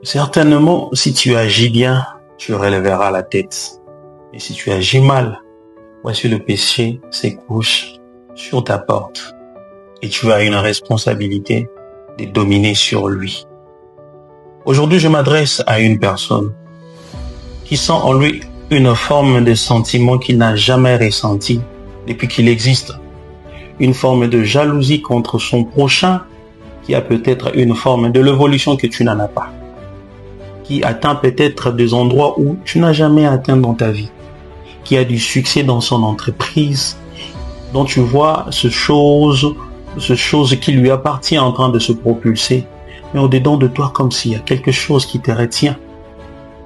Certainement, si tu agis bien, tu relèveras la tête. Et si tu agis mal, voici le péché s'écouche sur ta porte. Et tu as une responsabilité de dominer sur lui. Aujourd'hui, je m'adresse à une personne qui sent en lui une forme de sentiment qu'il n'a jamais ressenti depuis qu'il existe. Une forme de jalousie contre son prochain qui a peut-être une forme de l'évolution que tu n'en as pas. Qui atteint peut-être des endroits où tu n'as jamais atteint dans ta vie. Qui a du succès dans son entreprise, dont tu vois ce chose qui lui appartient en train de se propulser. Mais au-dedans de toi, comme s'il y a quelque chose qui te retient.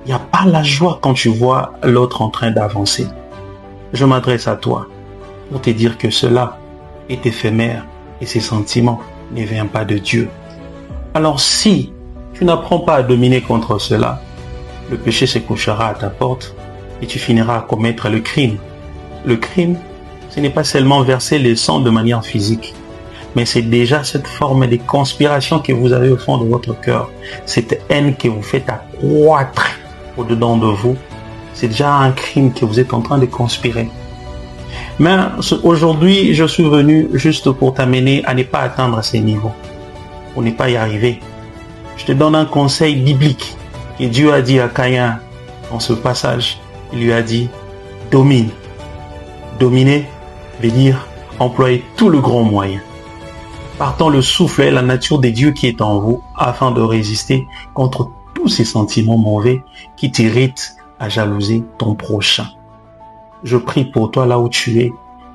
Il n'y a pas la joie quand tu vois l'autre en train d'avancer. Je m'adresse à toi pour te dire que cela est éphémère et ces sentiments ne viennent pas de Dieu. Alors si tu n'apprends pas à dominer contre cela, le péché se couchera à ta porte et tu finiras à commettre le crime. Le crime, ce n'est pas seulement verser le sang de manière physique, mais c'est déjà cette forme de conspiration que vous avez au fond de votre cœur, cette haine que vous faites accroître au-dedans de vous. C'est déjà un crime que vous êtes en train de conspirer. Mais aujourd'hui, je suis venu juste pour t'amener à ne pas atteindre ces niveaux, pour ne pas y arriver. Je te donne un conseil biblique que Dieu a dit à Caïn dans ce passage. Il lui a dit, domine. Dominer veut dire employer tout le grand moyen. Partant le souffle et la nature de Dieu qui est en vous afin de résister contre tous ces sentiments mauvais qui t'irritent à jalouser ton prochain. Je prie pour toi là où tu es,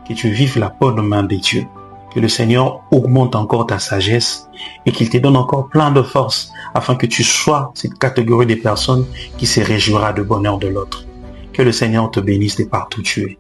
que tu vives la bonne main de Dieu, que le Seigneur augmente encore ta sagesse et qu'il te donne encore plein de force afin que tu sois cette catégorie de personnes qui se réjouira du bonheur de l'autre. Que le Seigneur te bénisse de partout où tu es.